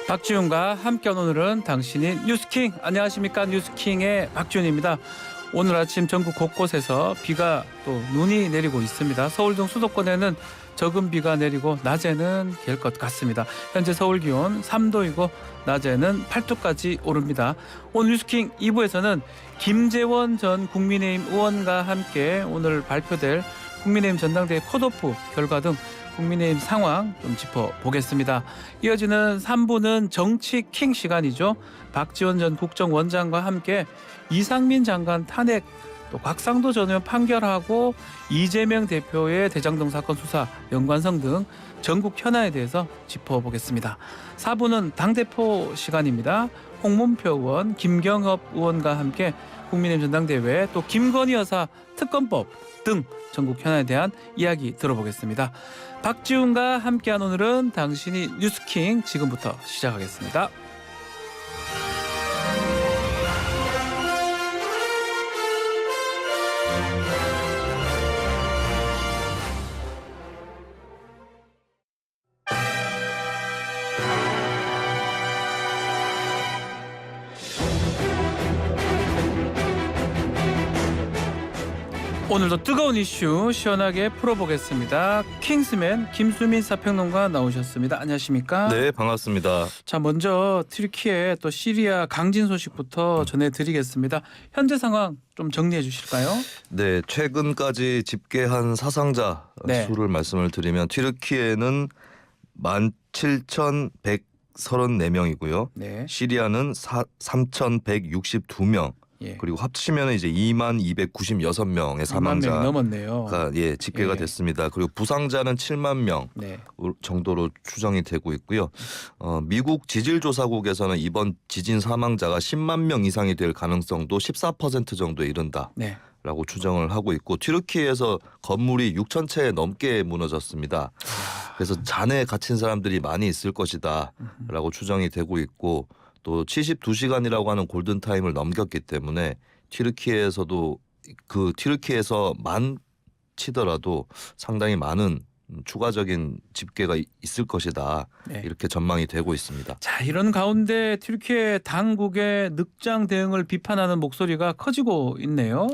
박지훈과 함께한 오늘은 당신이 뉴스킹. 안녕하십니까, 뉴스킹의 박지훈입니다. 오늘 아침 전국 곳곳에서 비가 또 눈이 내리고 있습니다. 서울 등 수도권에는 적은 비가 내리고 낮에는 갤 것 같습니다. 현재 서울 기온 3도이고 낮에는 8도까지 오릅니다. 오늘 뉴스킹 2부에서는 김재원 전 국민의힘 의원과 함께 오늘 발표될 국민의힘 전당대회 컷오프 결과 등 국민의힘 상황 좀 짚어보겠습니다. 이어지는 3부는 정치킹 시간이죠. 박지원 전 국정원장과 함께 이상민 장관 탄핵, 또 곽상도 전 의원 판결하고 이재명 대표의 대장동 사건 수사 연관성 등 전국 현안에 대해서 짚어보겠습니다. 4부는 당대표 시간입니다. 홍문표 의원, 김경엽 의원과 함께 국민의힘 전당대회, 또 김건희 여사 특검법 등 전국 현안에 대한 이야기 들어보겠습니다. 박지훈과 함께한 오늘은 당신이 뉴스킹 지금부터 시작하겠습니다. 오늘도 뜨거운 이슈 시원하게 풀어보겠습니다. 킹스맨 김수민 사평론가 나오셨습니다. 안녕하십니까? 네, 반갑습니다. 자, 먼저 튀르키예 또 시리아 강진 소식부터 전해드리겠습니다. 현재 상황 좀 정리해 주실까요? 네, 최근까지 집계한 사상자 네. 수를 말씀을 드리면 튀르키예는 17,134명이고요. 네. 시리아는 3,162명. 예. 그리고 합치면 이제 22,296명의 2만 명이 사망자가 넘었네요. 집계가 예. 됐습니다. 그리고 부상자는 7만 명 네. 정도로 추정이 되고 있고요. 미국 지질조사국에서는 이번 지진 사망자가 10만 명 이상이 될 가능성도 14% 정도에 이른다. 네. 라고 추정을 하고 있고, 튀르키예에서 건물이 6천 채 넘게 무너졌습니다. 그래서 잔해에 갇힌 사람들이 많이 있을 것이다 라고 추정이 되고 있고, 또 72시간이라고 하는 골든타임을 넘겼기 때문에 튀르키예에서도 튀르키예에서만 치더라도 상당히 많은 추가적인 집계가 있을 것이다. 네. 이렇게 전망이 되고 있습니다. 자, 이런 가운데 튀르키예 당국의 늑장 대응을 비판하는 목소리가 커지고 있네요.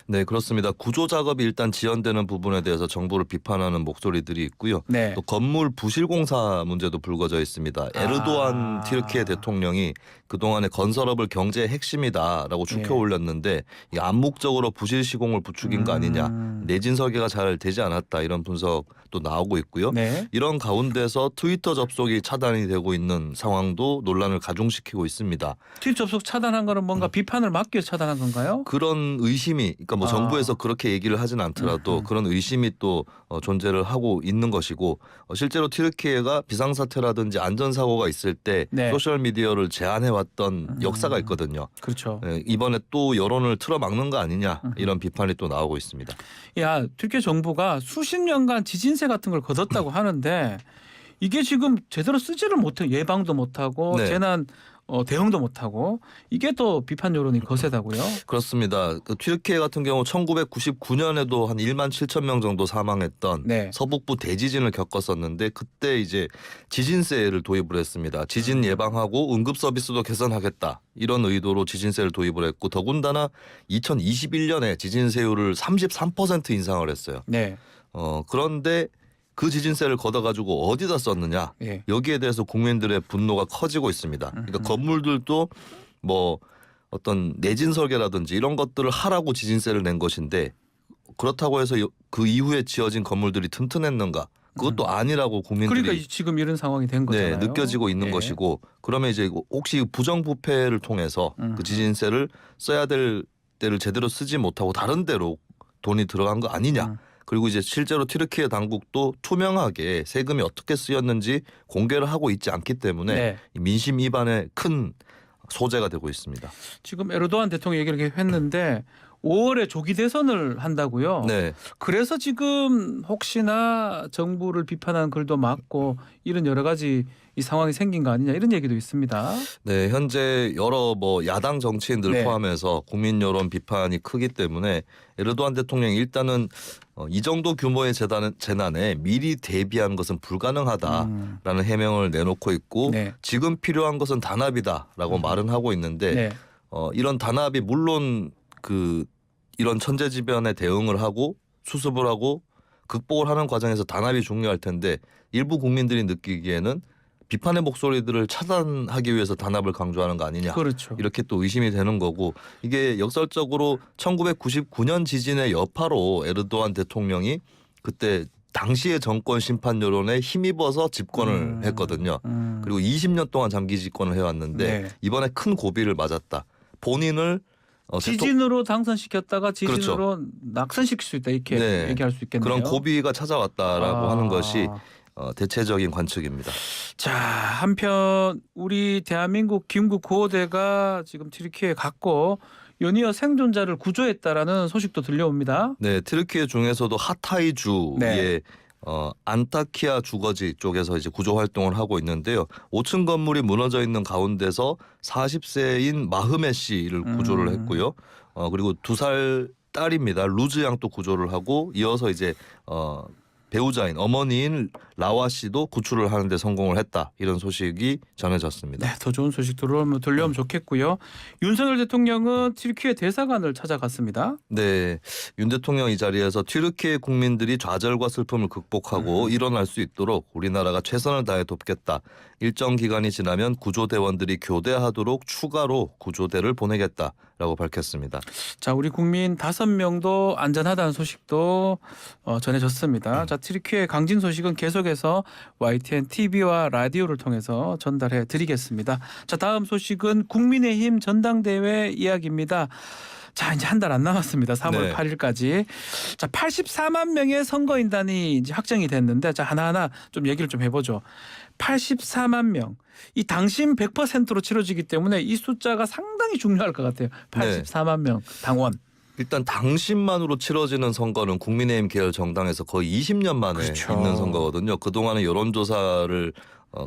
네, 그렇습니다. 구조 작업이 일단 지연되는 부분에 대해서 정부를 비판하는 목소리들이 있고요. 네. 또 건물 부실 공사 문제도 불거져 있습니다. 에르도안 튀르키예 대통령이 그동안의 건설업을 경제의 핵심이다라고 축혀 올렸는데 이 암묵적으로 부실 시공을 부추긴 거 아니냐, 내진 설계가 잘 되지 않았다, 이런 분석도 나오고 있고요. 네. 이런 가운데서 트위터 접속이 차단이 되고 있는 상황도 논란을 가중시키고 있습니다. 트윗 접속 차단한 거는 뭔가 비판을 막기 위해서 차단한 건가요? 그런 의심이, 그러니까 뭐 정부에서 그렇게 얘기를 하진 않더라도 그런 의심이 또 존재를 하고 있는 것이고, 실제로 튀르키예가 비상사태라든지 안전사고가 있을 때 네. 소셜미디어를 제한해왔던 역사가 있거든요. 그렇죠. 이번에 또 여론을 틀어막는 거 아니냐, 이런 비판이 또 나오고 있습니다. 야, 튀르키예 정부가 수십 년간 지진세 같은 걸 거뒀다고 하는데 이게 지금 제대로 쓰지를 못해, 예방도 못하고 네. 재난 대응도 못하고, 이게 또 비판 여론이 거세다고요? 그렇습니다. 튀르키예 같은 경우 1999년에도 한 1만 7천 명 정도 사망했던 네. 서북부 대지진을 겪었었는데, 그때 이제 지진세를 도입을 했습니다. 지진 예방하고 응급 서비스도 개선하겠다, 이런 의도로 지진세를 도입을 했고, 더군다나 2021년에 지진세율을 33% 인상을 했어요. 네. 그런데 그 지진세를 걷어가지고 어디다 썼느냐, 예. 여기에 대해서 국민들의 분노가 커지고 있습니다. 그러니까 건물들도 뭐 어떤 내진 설계라든지 이런 것들을 하라고 지진세를 낸 것인데, 그렇다고 해서 그 이후에 지어진 건물들이 튼튼했는가? 그것도 아니라고 국민들이, 그러니까 지금 이런 상황이 된 거잖아요. 느껴지고 있는 예. 것이고, 그러면 이제 혹시 부정부패를 통해서 그 지진세를 써야 될 때를 제대로 쓰지 못하고 다른 데로 돈이 들어간 거 아니냐. 그리고 이제 실제로 튀르키예 당국도 투명하게 세금이 어떻게 쓰였는지 공개를 하고 있지 않기 때문에 네. 민심 위반에 큰 소재가 되고 있습니다. 지금 에르도안 대통령이 얘기를 했는데 5월에 조기 대선을 한다고요? 네. 그래서 지금 혹시나 정부를 비판하는 글도 많고 이런 여러 가지 이 상황이 생긴 거 아니냐 이런 얘기도 있습니다. 네, 현재 여러 뭐 야당 정치인들 네. 포함해서 국민 여론 비판이 크기 때문에 에르도안 대통령이 일단은 이 정도 규모의 재난에 미리 대비한 것은 불가능하다라는 해명을 내놓고 있고 네. 지금 필요한 것은 단합이다라고 말은 하고 있는데 네. 이런 단합이 물론 이런 천재지변에 대응을 하고 수습을 하고 극복을 하는 과정에서 단합이 중요할 텐데 일부 국민들이 느끼기에는 비판의 목소리들을 차단하기 위해서 단합을 강조하는 거 아니냐. 그렇죠. 이렇게 또 의심이 되는 거고 이게 역설적으로 1999년 지진의 여파로 에르도안 대통령이 그때 당시의 정권 심판 여론에 힘입어서 집권을 했거든요. 그리고 20년 동안 장기 집권을 해왔는데 네. 이번에 큰 고비를 맞았다. 본인을 지진으로 당선시켰다가 지진으로 그렇죠. 낙선시킬 수 있다 이렇게 네. 얘기할 수 있겠네요. 그런 고비가 찾아왔다라고 하는 것이 대체적인 관측입니다. 자, 한편 우리 대한민국 김구 구호대가 지금 튀르키예에 갔고 연이어 생존자를 구조했다라는 소식도 들려옵니다. 네, 튀르키예 중에서도 하타이 주의 네. 안타키아 주거지 쪽에서 이제 구조 활동을 하고 있는데요. 5층 건물이 무너져 있는 가운데서 40세인 마흐메 씨를 구조를 했고요. 그리고 2살 딸입니다. 루즈 양 또 구조를 하고 이어서 이제 배우자인 어머니인 라와 씨도 구출을 하는데 성공을 했다. 이런 소식이 전해졌습니다. 네, 더 좋은 소식 들려오면 좋겠고요. 윤석열 대통령은 튀르키예 대사관을 찾아갔습니다. 네, 윤 대통령 이 자리에서 튀르키예 국민들이 좌절과 슬픔을 극복하고 일어날 수 있도록 우리나라가 최선을 다해 돕겠다. 일정 기간이 지나면 구조대원들이 교대하도록 추가로 구조대를 보내겠다라고 밝혔습니다. 자, 우리 국민 5명도 안전하다는 소식도 전해졌습니다. 자, 튀르키예 강진 소식은 계속해서 YTN TV와 라디오를 통해서 전달해 드리겠습니다. 자, 다음 소식은 국민의힘 전당대회 이야기입니다. 자, 이제 한 달 안 남았습니다. 3월 네. 8일까지. 자, 84만 명의 선거인단이 이제 확정이 됐는데 자, 하나하나 좀 얘기를 좀 해보죠. 84만 명. 이 당심 100%로 치러지기 때문에 이 숫자가 상당히 중요할 것 같아요. 84만 명 당원. 일단 당심만으로 치러지는 선거는 국민의힘 계열 정당에서 거의 20년 만에 그렇죠. 있는 선거거든요. 그동안은 여론조사를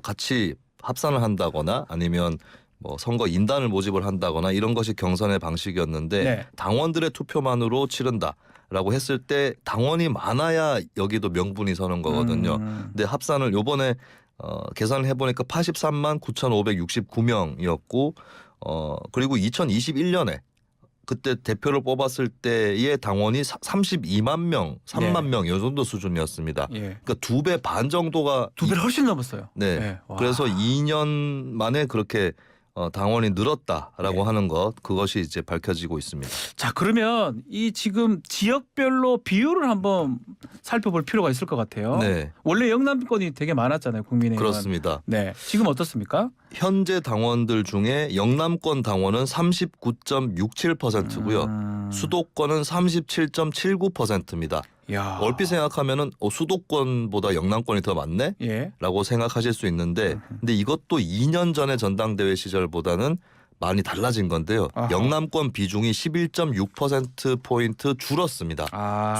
같이 합산을 한다거나 아니면 뭐 선거 인단을 모집을 한다거나 이런 것이 경선의 방식이었는데 네. 당원들의 투표만으로 치른다라고 했을 때 당원이 많아야 여기도 명분이 서는 거거든요. 근데 합산을 요번에 계산을 해보니까 83만 9,569명이었고 그리고 2021년에 그때 대표를 뽑았을 때의 당원이 32만 명, 3만 네. 명 이 정도 수준이었습니다. 예. 그러니까 2배 반 정도가 2배를 훨씬 넘었어요. 네. 네. 와. 그래서 2년 만에 그렇게 당원이 늘었다라고 네. 하는 것 그것이 이제 밝혀지고 있습니다. 자, 그러면 이 지금 지역별로 비율을 한번 살펴볼 필요가 있을 것 같아요. 네, 원래 영남권이 되게 많았잖아요, 국민의힘은. 그렇습니다. 네, 지금 어떻습니까? 현재 당원들 중에 영남권 당원은 39.67%고요. 수도권은 37.79%입니다. 야. 얼핏 생각하면은 수도권보다 영남권이 더 많네? 예. 라고 생각하실 수 있는데 근데 이것도 2년 전의 전당대회 시절보다는 많이 달라진 건데요. 아하. 영남권 비중이 11.6%포인트 줄었습니다.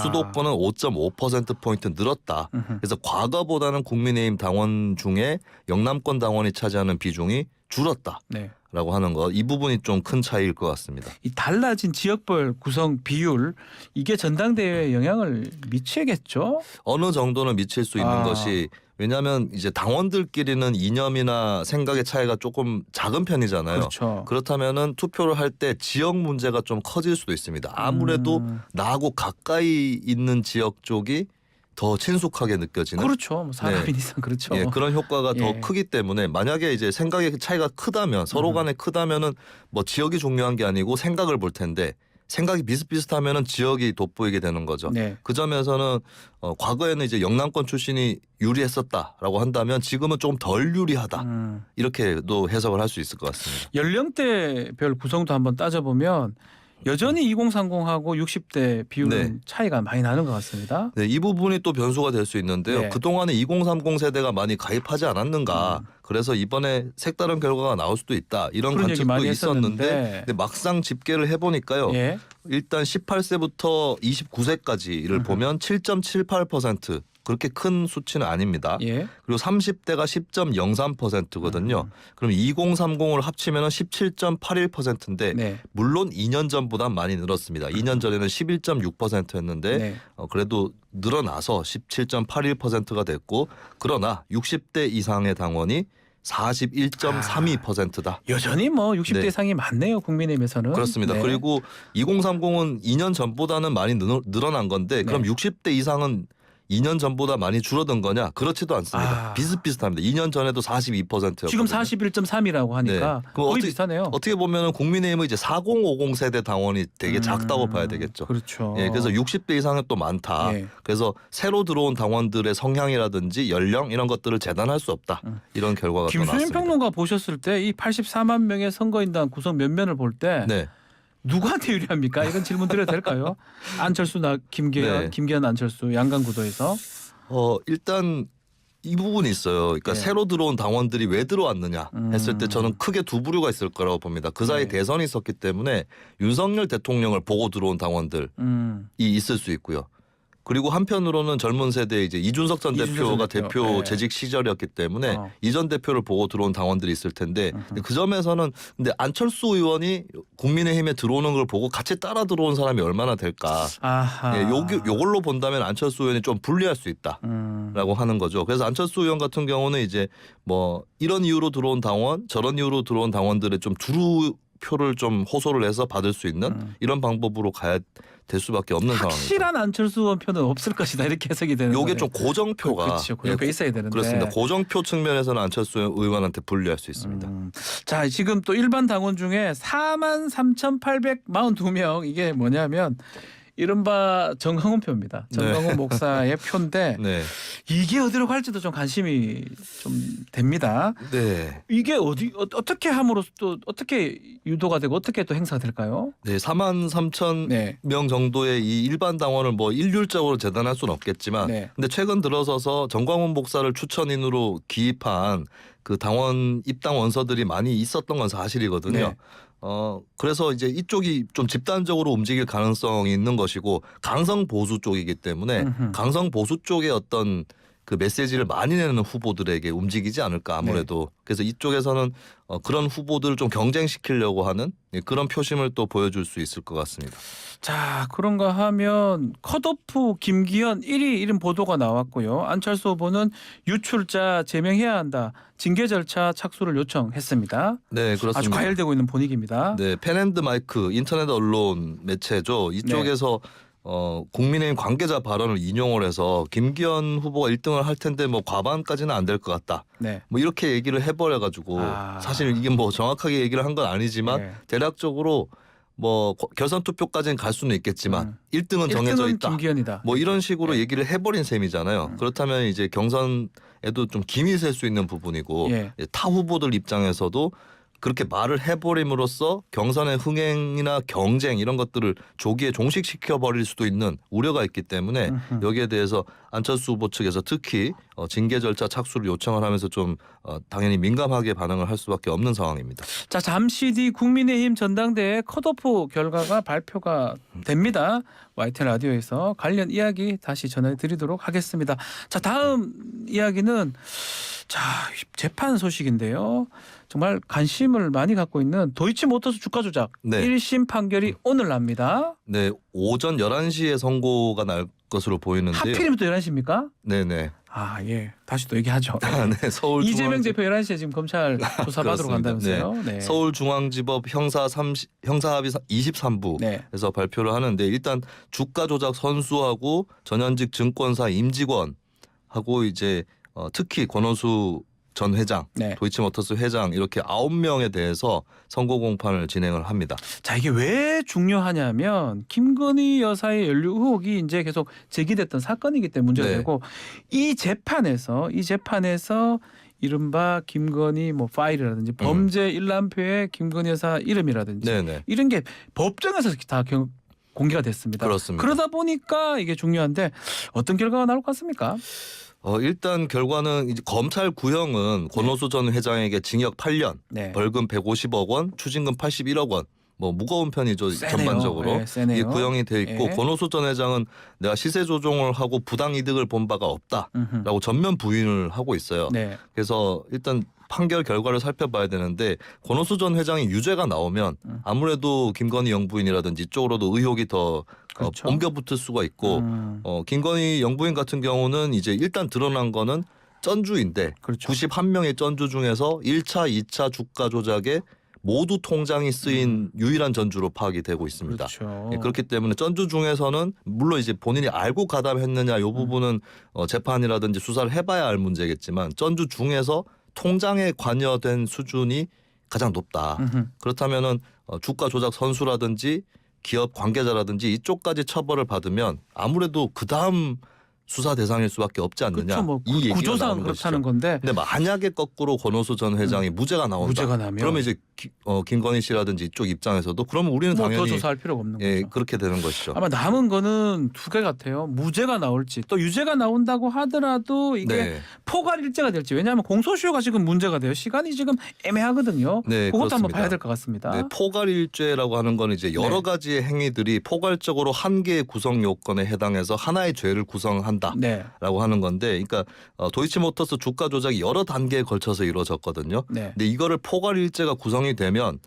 수도권은 5.5%포인트 늘었다. 그래서 과거보다는 국민의힘 당원 중에 영남권 당원이 차지하는 비중이 줄었다. 네. 라고 하는 것. 이 부분이 좀 큰 차이일 것 같습니다. 이 달라진 지역별 구성 비율 이게 전당대회에 영향을 미치겠죠? 어느 정도는 미칠 수 있는 아. 것이 왜냐하면 이제 당원들끼리는 이념이나 생각의 차이가 조금 작은 편이잖아요. 그렇죠. 그렇다면은 투표를 할 때 지역 문제가 좀 커질 수도 있습니다. 아무래도 나하고 가까이 있는 지역 쪽이 더 친숙하게 느껴지는 그렇죠. 뭐 사람인 네. 이상 그렇죠. 예, 그런 효과가 더 예. 크기 때문에 만약에 이제 생각의 차이가 크다면 서로 간에 크다면은 뭐 지역이 중요한 게 아니고 생각을 볼 텐데 생각이 비슷비슷하면은 지역이 돋보이게 되는 거죠. 네. 그 점에서는 과거에는 이제 영남권 출신이 유리했었다라고 한다면 지금은 조금 덜 유리하다 이렇게도 해석을 할 수 있을 것 같습니다. 연령대별 구성도 한번 따져보면 여전히 2030하고 60대 비율은 네. 차이가 많이 나는 것 같습니다. 네, 이 부분이 또 변수가 될 수 있는데요. 네. 그동안에 2030 세대가 많이 가입하지 않았는가. 그래서 이번에 색다른 결과가 나올 수도 있다. 이런 그런 얘기 많이 관측도 있었는데 했었는데. 근데 막상 집계를 해보니까요. 예. 일단 18세부터 29세까지를 보면 7.78% 그렇게 큰 수치는 아닙니다. 예. 그리고 30대가 10.03%거든요. 그럼 2030을 합치면 17.81%인데 네. 물론 2년 전보다 많이 늘었습니다. 2년 전에는 11.6%였는데 네. 그래도 늘어나서 17.81%가 됐고 그러나 60대 이상의 당원이 41.32%다. 여전히 뭐 60대 네. 이상이 많네요. 국민의힘에서는. 그렇습니다. 네. 그리고 2030은 2년 전보다는 많이 늘어난 건데 그럼 네. 60대 이상은 2년 전보다 많이 줄어든 거냐? 그렇지도 않습니다. 아. 비슷비슷합니다. 2년 전에도 42%였거든요. 지금 41.3이라고 하니까 네. 그럼 거의 어떻게- 비슷하네요. 어떻게 보면 국민의힘은 이제 4050 세대 당원이 되게 작다고 봐야 되겠죠. 그렇죠. 예, 그래서 60대 이상은 또 많다. 예. 그래서 새로 들어온 당원들의 성향이라든지 연령 이런 것들을 재단할 수 없다. 이런 결과가 또 김수현 나왔습니다. 평론가 보셨을 때 이 84만 명의 선거인단 구성 면면을 볼 때 네. 누구한테 유리합니까? 이런 질문 드려도 될까요? 안철수, 김기현, 네. 김기현, 안철수 양강 구도에서. 일단 이 부분이 있어요. 그러니까 네. 새로 들어온 당원들이 왜 들어왔느냐 했을 때 저는 크게 두 부류가 있을 거라고 봅니다. 그 사이 네. 대선이 있었기 때문에 윤석열 대통령을 보고 들어온 당원들이 있을 수 있고요. 그리고 한편으로는 젊은 세대 이제 이준석 전 이준석 대표가 전 대표. 대표 네. 재직 시절이었기 때문에 어. 이 전 대표를 보고 들어온 당원들이 있을 텐데 근데 그 점에서는 근데 안철수 의원이 국민의힘에 들어오는 걸 보고 같이 따라 들어온 사람이 얼마나 될까? 아하. 예, 요걸로 본다면 안철수 의원이 좀 불리할 수 있다라고 하는 거죠. 그래서 안철수 의원 같은 경우는 이제 뭐 이런 이유로 들어온 당원, 저런 이유로 들어온 당원들의 좀 두루 표를 좀 호소를 해서 받을 수 있는 이런 방법으로 가야 될 수밖에 없는 상황입니다. 확실한 안철수 의원 표는 없을 것이다 이렇게 해석이 되는 요게 거네요. 좀 고정표가 그렇죠. 고정표 예, 있어야 되는데. 그렇습니다. 고정표 측면에서는 안철수 의원한테 불리할 수 있습니다. 자, 지금 또 일반 당원 중에 43,842명 이게 뭐냐면 이른바 정강훈 표입니다. 정강훈 목사의 표인데 네, 이게 어디로 갈지도 좀 관심이 좀 됩니다. 네, 이게 어떻게 함으로써 또 어떻게 유도가 되고 어떻게 또 행사가 될까요? 네, 43,000 네. 명 정도의 이 일반 당원을 뭐 일률적으로 재단할 수는 없겠지만, 네. 근데 최근 들어서서 정광훈 목사를 추천인으로 기입한 그 당원 입당 원서들이 많이 있었던 건 사실이거든요. 네. 그래서 이제 이쪽이 좀 집단적으로 움직일 가능성이 있는 것이고 강성 보수 쪽이기 때문에 강성 보수 쪽의 어떤 그 메시지를 많이 내는 후보들에게 움직이지 않을까 아무래도. 그래서 이쪽에서는 그런 후보들을 좀 경쟁시키려고 하는 그런 표심을 또 보여줄 수 있을 것 같습니다. 자, 그런가 하면 컷오프 김기현 1위 이런 보도가 나왔고요. 안철수 후보는 유출자 제명해야 한다. 징계 절차 착수를 요청했습니다. 네, 그렇습니다. 아주 과열되고 있는 분위기입니다. 네, 펜앤드마이크 인터넷 언론 매체죠. 이쪽에서 국민의힘 관계자 발언을 인용을 해서 김기현 후보가 1등을 할 텐데 뭐 과반까지는 안 될 것 같다. 네. 뭐 이렇게 얘기를 해버려가지고 사실 이게 뭐 정확하게 얘기를 한 건 아니지만 네. 대략적으로 뭐 결선 투표까지는 갈 수는 있겠지만 1등은 정해져 1등은 있다. 김기현이다. 뭐 이런 식으로 네. 얘기를 해버린 셈이잖아요. 그렇다면 이제 경선에도 좀 김이 셀 수 있는 부분이고 예. 타 후보들 입장에서도 그렇게 말을 해버림으로써 경선의 흥행이나 경쟁 이런 것들을 조기에 종식시켜 버릴 수도 있는 우려가 있기 때문에 여기에 대해서 안철수 후보 측에서 특히 징계 절차 착수를 요청을 하면서 좀 당연히 민감하게 반응을 할 수밖에 없는 상황입니다. 자, 잠시 뒤 국민의힘 전당대회 컷오프 결과가 발표가 됩니다. YTN 라디오에서 관련 이야기 다시 전해드리도록 하겠습니다. 자, 다음 이야기는 재판 소식인데요. 정말 관심을 많이 갖고 있는 도이치모터스 주가 조작 네. 1심 판결이 오늘 납니다. 네, 오전 11시에 선고가 날 것으로 보이는데요. 하필이면 또 11시입니까? 네네. 아, 예. 다시 또 얘기하죠. 네, 서울 이재명 대표 11시에 지금 검찰 조사받으러 그렇습니다. 간다면서요. 네. 서울중앙지법 형사합의 23부에서 발표를 하는데 일단 주가 조작 선수하고 전현직 증권사 임직원하고 이제 특히 권오수 전 회장, 네. 도이치모터스 회장 이렇게 9명에 대해서 선고 공판을 진행을 합니다. 자, 이게 왜 중요하냐면 김건희 여사의 연루 의혹이 이제 계속 제기됐던 사건이기 때문에 문제가 네. 되고 이 재판에서 이른바 김건희 뭐 파일이라든지 범죄 일람표의 김건희 여사 이름이라든지 네네. 이런 게 법정에서 다 공개가 됐습니다. 그렇습니다. 그러다 보니까 이게 중요한데 어떤 결과가 나올 것 같습니까? 일단 결과는 이제 검찰 구형은 권오수 전 회장에게 징역 8년, 네. 벌금 150억 원, 추징금 81억 원 뭐 무거운 편이죠. 세네요. 전반적으로 예, 세네요. 이게 구형이 돼 있고 예. 권오수 전 회장은 내가 시세 조종을 하고 부당 이득을 본 바가 없다라고 전면 부인을 하고 있어요. 네. 그래서 일단 판결 결과를 살펴봐야 되는데 권오수 전 회장이 유죄가 나오면 아무래도 김건희 영부인이라든지 이쪽으로도 의혹이 더 그렇죠. 옮겨붙을 수가 있고 김건희 영부인 같은 경우는 이제 일단 드러난 거는 전주인데 그렇죠. 91명의 전주 중에서 1차, 2차 주가 조작에 모두 통장이 쓰인 유일한 전주로 파악이 되고 있습니다. 그렇죠. 예, 그렇기 때문에 전주 중에서는 물론 이제 본인이 알고 가담했느냐 이 부분은 재판이라든지 수사를 해봐야 알 문제겠지만 전주 중에서 통장에 관여된 수준이 가장 높다. 그렇다면은 주가 조작 선수라든지 기업 관계자라든지 이쪽까지 처벌을 받으면 아무래도 그 다음 수사 대상일 수밖에 없지 않느냐. 그렇죠. 뭐 이 얘기가 구조상 나오는 그렇다는 것이죠. 건데 근데 만약에 거꾸로 권오수 전 회장이 무죄가 나온다. 무죄가 나면 그러면 이제 김건희 씨라든지 이쪽 입장에서도 그러면 우리는 뭐 당연히 더 조사할 필요가 없는 예, 거죠. 그렇게 되는 것이죠. 아마 남은 거는 두 개 같아요. 무죄가 나올지 또 유죄가 나온다고 하더라도 이게 네. 포괄일죄가 될지. 왜냐하면 공소시효가 지금 문제가 돼요. 시간이 지금 애매하거든요. 네, 그것도 한번 그렇습니다. 봐야 될 것 같습니다. 네, 포괄일죄라고 하는 건 이제 여러 네. 가지의 행위들이 포괄적으로 한 개의 구성 요건에 해당해서 하나의 죄를 구성한다라고 네. 하는 건데, 그러니까 도이치모터스 주가 조작이 여러 단계에 걸쳐서 이루어졌거든요. 네. 근데 이거를 포괄일죄가 구성이 되면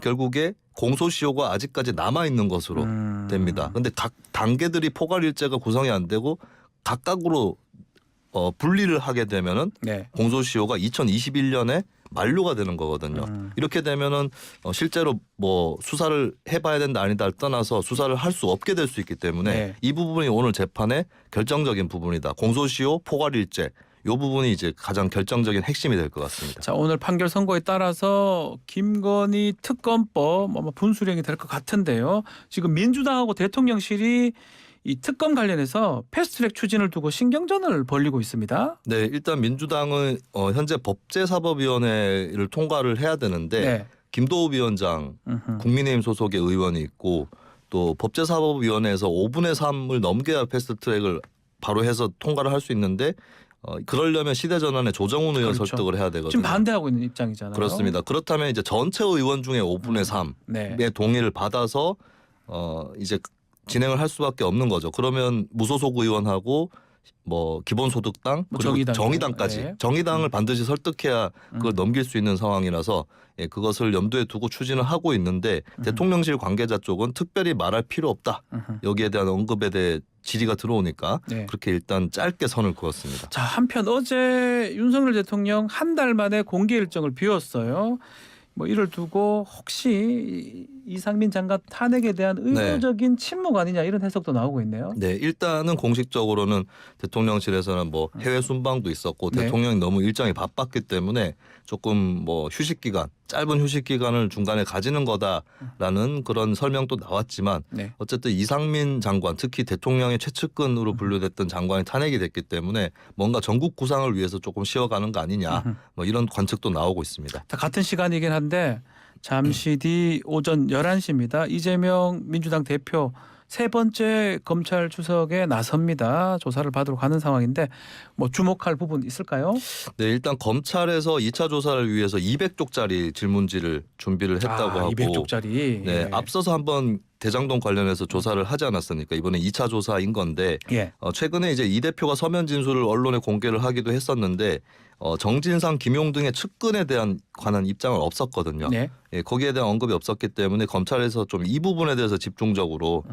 결국에 공소시효가 아직까지 남아 있는 것으로 됩니다. 근데 각 단계들이 포괄일죄가 구성이 안 되고 각각으로 분리를 하게 되면은 네. 공소시효가 2021년에 만료가 되는 거거든요. 이렇게 되면은 실제로 뭐 수사를 해봐야 된다 아니다를 떠나서 수사를 할 수 없게 될 수 있기 때문에 네. 이 부분이 오늘 재판의 결정적인 부분이다. 공소시효 포괄일죄 이 부분이 이제 가장 결정적인 핵심이 될 것 같습니다. 자, 오늘 판결 선고에 따라서 김건희 특검법 아마 분수령이 될 것 같은데요. 지금 민주당하고 대통령실이 이 특검 관련해서 패스트트랙 추진을 두고 신경전을 벌이고 있습니다. 네, 일단 민주당은 현재 법제사법위원회를 통과를 해야 되는데 네. 김도우 위원장 국민의힘 소속의 의원이 있고 또 법제사법위원회에서 5분의 3을 넘겨야 패스트트랙을 바로 해서 통과를 할 수 있는데 그러려면 시대전환에 조정훈 의원 그렇죠. 설득을 해야 되거든요. 지금 반대하고 있는 입장이잖아요. 그렇습니다. 그렇다면 이제 전체 의원 중에 5분의 3의 네. 동의를 받아서 이제 진행을 할 수밖에 없는 거죠. 그러면 무소속 의원하고 뭐 기본소득당 뭐 그리고 정의당이요. 정의당까지 네. 정의당을 반드시 설득해야 그걸 넘길 수 있는 상황이라서 예, 그것을 염두에 두고 추진을 하고 있는데 대통령실 관계자 쪽은 특별히 말할 필요 없다. 여기에 대한 언급에 대해 질의가 들어오니까 네. 그렇게 일단 짧게 선을 그었습니다. 자, 한편 어제 윤석열 대통령 한 달 만에 공개 일정을 비웠어요. 뭐 이를 두고 혹시 이상민 장관 탄핵에 대한 의도적인 침묵 아니냐 이런 해석도 나오고 있네요. 네, 일단은 공식적으로는 대통령실에서는 뭐 해외 순방도 있었고 네. 대통령이 너무 일정이 바빴기 때문에 조금 뭐 휴식 기간, 짧은 휴식 기간을 중간에 가지는 거다라는 그런 설명도 나왔지만 네. 어쨌든 이상민 장관, 특히 대통령의 최측근으로 분류됐던 장관이 탄핵이 됐기 때문에 뭔가 전국 구상을 위해서 조금 쉬어가는 거 아니냐, 뭐 이런 관측도 나오고 있습니다. 다 같은 시간이긴 한데 잠시 뒤 오전 11시입니다. 이재명 민주당 대표 세 번째 검찰 수석에 나섭니다. 조사를 받으러 가는 상황인데 뭐 주목할 부분 있을까요? 네, 일단 검찰에서 2차 조사를 위해서 200쪽짜리 질문지를 준비를 했다고 하고 200쪽짜리. 네, 앞서서 한번 대장동 관련해서 조사를 하지 않았습니까? 이번에 2차 조사인 건데 예. 최근에 이제 이 대표가 서면 진술을 언론에 공개를 하기도 했었는데 정진상, 김용 등의 측근에 대한 관한 입장은 없었거든요. 네. 예, 거기에 대한 언급이 없었기 때문에 검찰에서 좀 이 부분에 대해서 집중적으로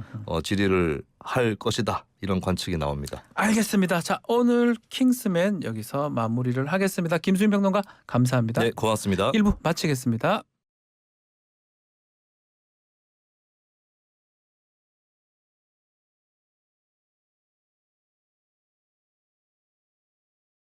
질의를 할 것이다 이런 관측이 나옵니다. 알겠습니다. 자, 오늘 킹스맨 여기서 마무리를 하겠습니다. 김수인 평론가 감사합니다. 네, 고맙습니다. 1부 마치겠습니다.